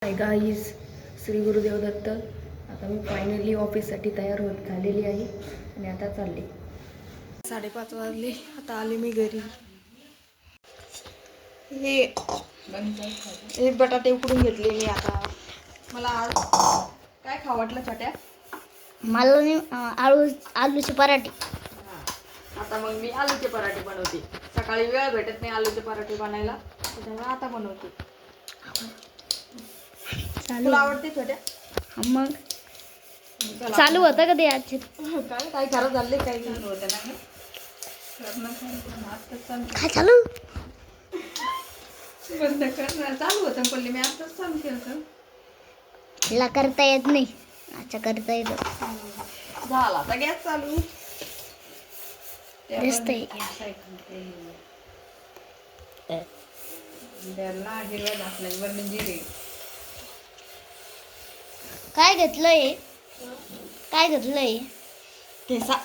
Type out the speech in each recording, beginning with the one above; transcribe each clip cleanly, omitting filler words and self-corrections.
हाय guys, Shri Gurudev Datta. आता मी finally ऑफिससाठी तयार होत झालेली आहे आणि आता चालले. 5:30 वाजले. आता आले मी घरी. हे बटाटे उकडून घेतले मी. आता मला काय खावं वाटलं छोट्या. मला आलूचे पराठे. आता मग मी आलूचे पराठे बनवते. सकाळी वेळ भेटत नाही आलूचे पराठे बनायला, त्याच्यामुळे आता बनवते. तुला आवडते छोट्या? मग चालू होतं का ते आज? काय खरं झाले काही होतं ना. काय चालू? बंद कर. चालू होतं पल्ली, मी आताच चालू केलं. तिला करता येत नाही, अच्छा करता येत. झाला आता गॅस चालू. दिसतंय. काय घेतलंय? काय घेतलंय? ठेसा.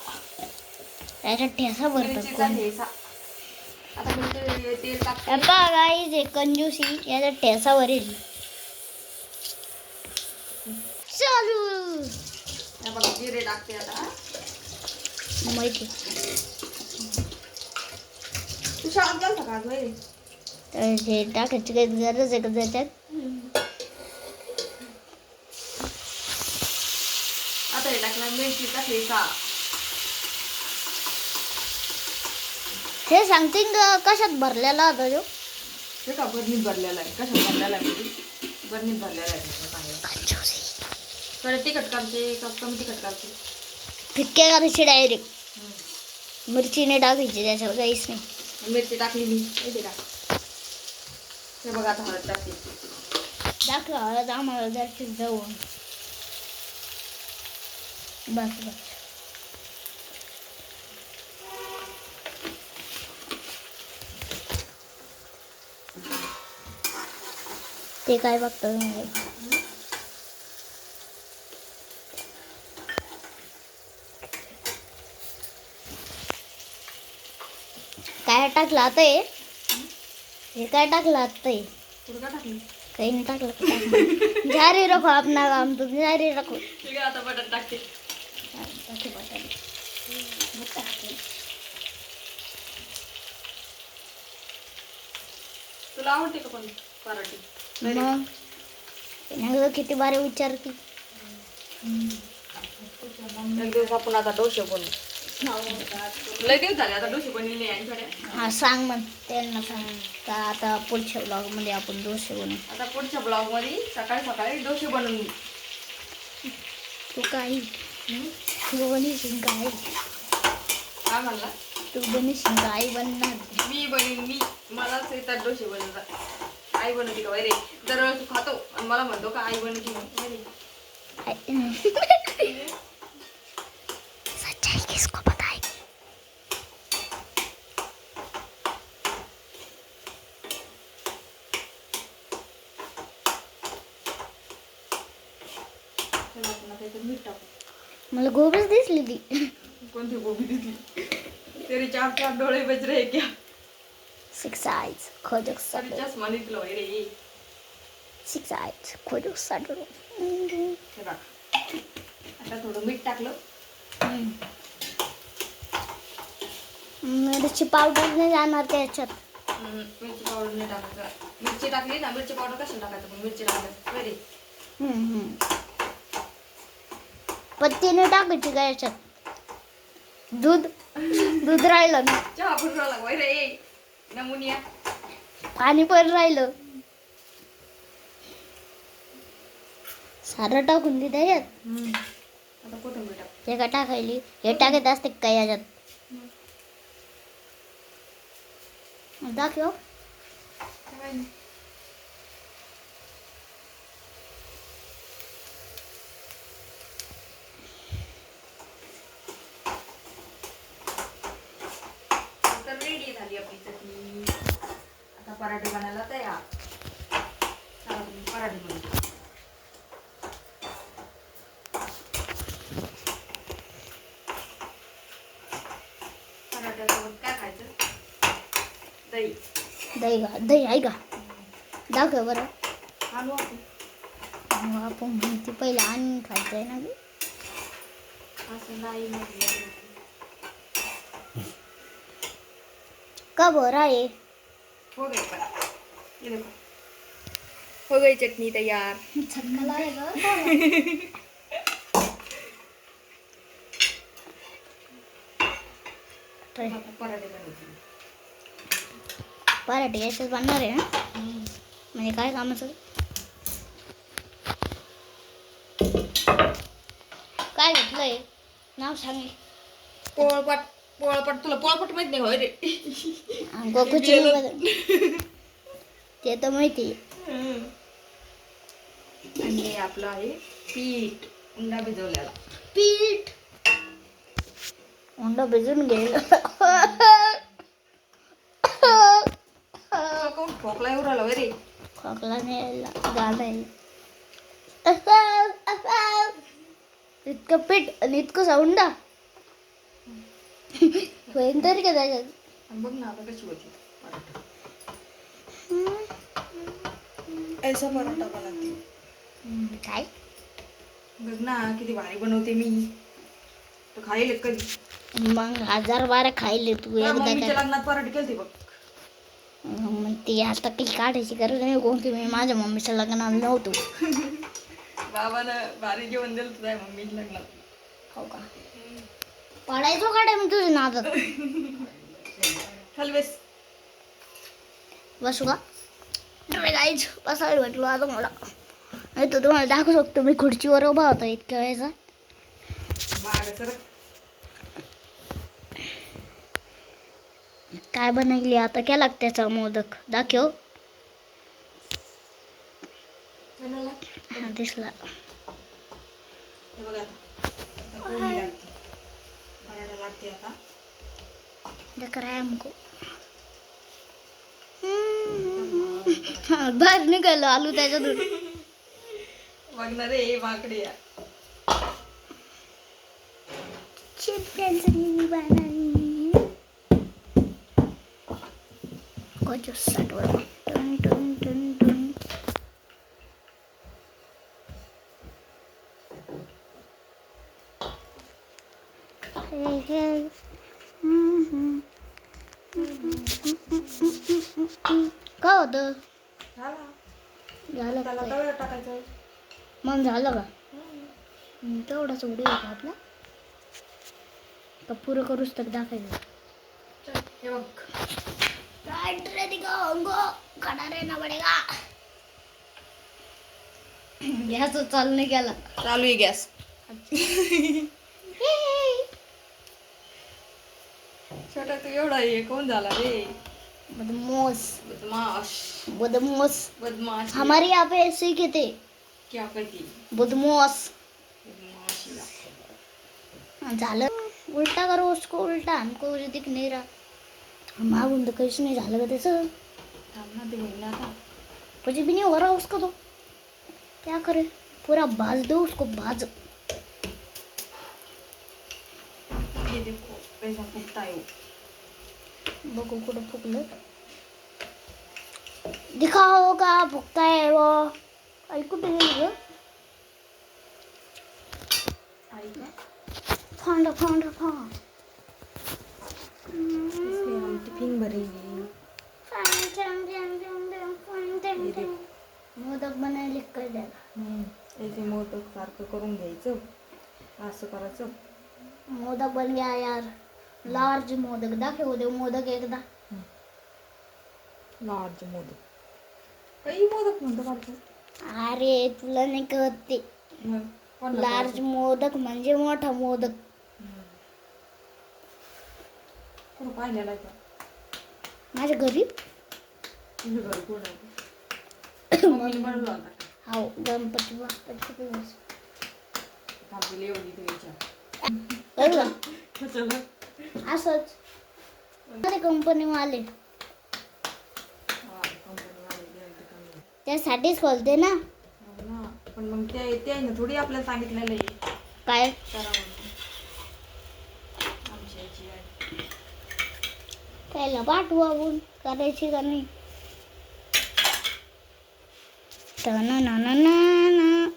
त्याच्यात ठेसा भरतात कोण? आता मी तेल टाकते. अप्पा गाईज, हे कंजूसी याच्यात ठेसा भरेल. चालू. जिरे टाकते आता. माहिती तू शाळेत गेलता का आज? तर हे टाकायची काही गरज आहे का त्याच्यात? आता हे टाकला मिरचीचा ठेसा. हे सांगतील का कशात भरलेला होता तो? हे का बरणीत भरलेला आहे. कशात भरलेला आहे? बरणीत भरलेला आहे. थोडे तिखट काढते का कमी तिखट काढते? फिक्के करायचे डायरेक्ट. मिरची नाही टाकायची त्याच्यावर, काहीच नाही. मिरची टाकली मी. हे बघा आता हळद टाकते. दाखव हळद आम्हाला जास्त जाऊन. बस बस. ते काय बघतो काय टाकलं आता? हे काय टाकलं आता? तुला टाकली? काही नाही टाकलं. जारी रखो अपना काम, तुम जारी रखो. ठीक आहे, आता बटाट टाकते. तुला आवडते का पण पराठे? मग किती बारे विचारते. एक दिवस आपण आता डोसे बनवू. लय दिवस झाले आता डोसे बनवले आणि थोड्या. हा सांग मग त्यांना, सांग का आता पुढच्या ब्लॉग मध्ये आपण डोसे बनवू. आता पुढच्या ब्लॉग मध्ये सकाळी सकाळी डोसे बनवू. तू काय तू बनवशील काय? काय म्हणला? तू बनवशील का? आई बनणार. मी बनीन. मलाच येतात डोसे बनवतात. आई बनवते का वैरे? दरवेळेस तू खातो आणि मला म्हणतो का आई बनवते वैरे? सच्चाई किसको पता है? मला गोबीच दिसली ती. कोणती गोबी दिसली? तेरे चार चार डोळे बज रहे क्या? 6 eyes खोजो तरी साडो. चष्मा निघलो वैरे. 6 eyes खोजो साडो. हे बघ, आता थोडं मीठ टाकलं. मिरची पावडर नाही जाणार त्याच्यात. मिरची पावडर नाही टाकायचं. मिरची टाकली ना, मिरची पावडर कशाला टाकायचं? पण मिरची टाकायचं वैरे. पत्ती टाकायची का याच्यात? दूध राहिलं ना. चहा फुटला वैरे. नमुनिया पाणी पण राहिलं. सारं टाकून दे त्याच्यात. आता कोथिंबीर टाक. हे का टाकायली? हे टाकायचं असते काय याच्यात? दाखव. काय नाही. तर रेडी झाली आपली चटणी. आता पराठे बनायला तयार. पराठे बनवतो. पराठ्यासोबत काय खायचं? दही. दही का? दही आहे का? दाखव बरं. आणू आपण. मग आपण म्हणते पहिलं आणून खायचं आहे ना ग. असं नाही म्हटलं. का बरं आहे हो गई पर ये देखो, हो गई चटनी तैयार. छक्का लागेल पराठे बनवते. पराठे याच्यात बनणार आहे ना, म्हणजे काय कामाचं. काय घेतलंय नाव सांगे. पोळपट. पोळपट तुला पोळपट माहित नाही होय रे. गोकुची ते तर माहिती. आणि हे आपलं आहे पीठ उंडा भिजवलेला. पीठ उंडा भिजून गेलं. कोण खोकला येऊ राहिला होय रे. खोकला नाही यायला, गाणं आहे. इतकं पीठ आणि इतकं उंडा होईन तरी का त्याच्यात. आणि बघ ना आता कशी होती पराठा. ऐसा पराठा बनवते. काय बघ ना किती भारी बनवते मी. तर खाईल कधी. मग 1012 खायले तू एकदा मम्मीच्या काय. लग्नात पराठे केलते बघ. मग ती आता काही काढायची गरज नाही, कोण की मी माझ्या मम्मीच्या लग्नाला नव्हतो. बाबानं भारी जेवण दिलं तुझ्या मम्मीच्या लग्नात. हो का पडायचो काढाय मी तुझ्या नादात. चल बेस. बसू का गाईच बसायला भेटलो आता मला. नाही तर तुम्हाला दाखवू शकतो मी खुर्चीवर उभा होता इतक्या वेळेचा. मागं सर. काय बनवली आता, केला का त्याचा मोदक दाखव. हा दिसला. हे बघ आता. फोडणी लागते. बनायला लागते आता. देख रहा है हमको. बाहेर निघालो आलू त्याच्यातून. बघ ना रे माकडे या. चिकन बनानी कुछ सटवर टन टन टन टन. हे हे काय होतं झाला. झालं त्याला काय? तव्यावर टाकायचं. मग झालं का तेवढाच उडी होता आपला का पुरं करूच तर दाखवायचं. चल, हे बघ. गॅस चालू नाही केला. चालू आहे गॅस. छोटा तू एवढा हे कोण झाला रे. बदमाश बदमाश. बदमाश बदमाश. हमारे यहाँ पे ऐसे ही कहते क्या करती. बदमाश. बदमाशीला. झालं उलटा करो उसको उलटा, हमको कुछ दिख नहीं रहा. मागून तो कैसे नहीं झालं का त्याचं. थांब ना ते होईल ना आता. कुछ भी नहीं हो रहा उसका तो क्या करे. पूरा भाज दो उसको भाज. ये देखो कैसा फुकता है वो. बघू कुठं फुकलं. दिखाओ का फुकता है वो. ऐकू ते गेलं आई का. फांड फांड फांड. इसमें हम टिफिन भरेंगे. मोदक बनायला काय द्यायला. ऐसे मोदक सारखं करून घ्यायचं. असं करायचं. मोदक बन गया यार. लार्ज मोदक दाखव दे मोदक एकदा. लार्ज मोदक. काही मोदक म्हणतो बारकं. अरे तुला नाही कळत ते. लार्ज मोदक म्हणजे मोठा मोदक. कोण पाहिलेला आहे का. माझ्या घरी तुझ्या घरी कोण आहे. मम्मीने बनवला होता. हो गणपती बाप्पाची दिवस. थांबली एवढी तू विचार. बरोबर चला. असंच अरे कंपनीवाले हा, कंपनीवाले द्यायला कमी. त्यासाठीच खोलते ना. हो ना. पण मग ते आहे ना थोडी आपल्याला सांगितलेलं आहे काय करा म्हणून. आमची आजी आहे. त्याला पाठवू आपण करायची का नाही. ना ना ना ना ना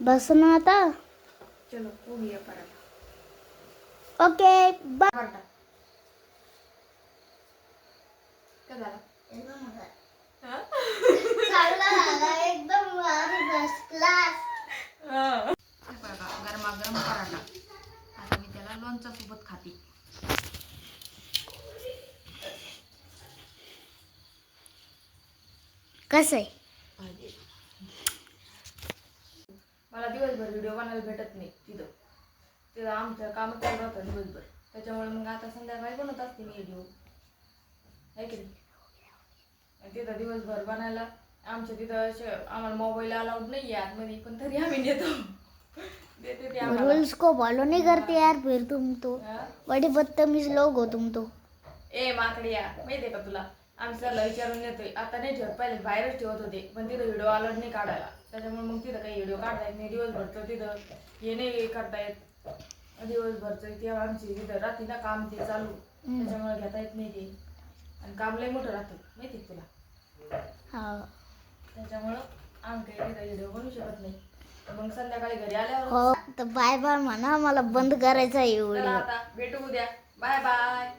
बस ना आता. चलो हो गया पराठा. Okay bye. पराठा काय झाला? हा? एकदम फर्स्ट क्लास. बघा गरमागरम पराठा. आता मी त्याला लोणच्या सोबत खाते. कसं आहे? मला दिवसभर व्हिडिओ बनायला भेटत नाही तिथं. तिथं आमचं कामच चालू राहतं दिवसभर. त्याच्यामुळे मग आता संध्याकाळी बनवत असते मी व्हिडिओ. आहे की नाही? आणि तिथं दिवसभर बनायला आमच्या तिथं आम्हाला मोबाईल अलाउड नाही आहे आतमध्ये, पण तरी आम्ही नेतो. देते ते आम्हाला. रूल्स को फॉलो नहीं करते यार फिर तुम तो. हा? बड़े बदतमीज लोग हो तुम तो. ए माकडिया, माहितीये का तुला? आम्ही सरला विचारून नेतोय. आता नाही ठेवत, पहिले बाहेरच ठेवत होते, पण तिथं व्हिडिओ अलाउड नाही काढायला. त्याच्यामुळे मग तिथं काही व्हिडिओ काढता येत नाही दिवसभरचं. तिथं हे नाही करता येत दिवसभरचं. तेव्हा आमची तिथं राहते ना काम ते चालू, त्याच्यामुळे घेता येत नाही ते. आणि काम लय मोठं राहतं माहिती का तुला? हा. त्याच्यामुळं आम्ही काही तिथं व्हिडिओ बनवू शकत नाही. मग संध्याकाळी घरी आल्यावर हो तर बाय बाय म्हणा, मला बंद करायचा आहे चला व्हिडिओ. आता भेटू उद्या. Bye bye.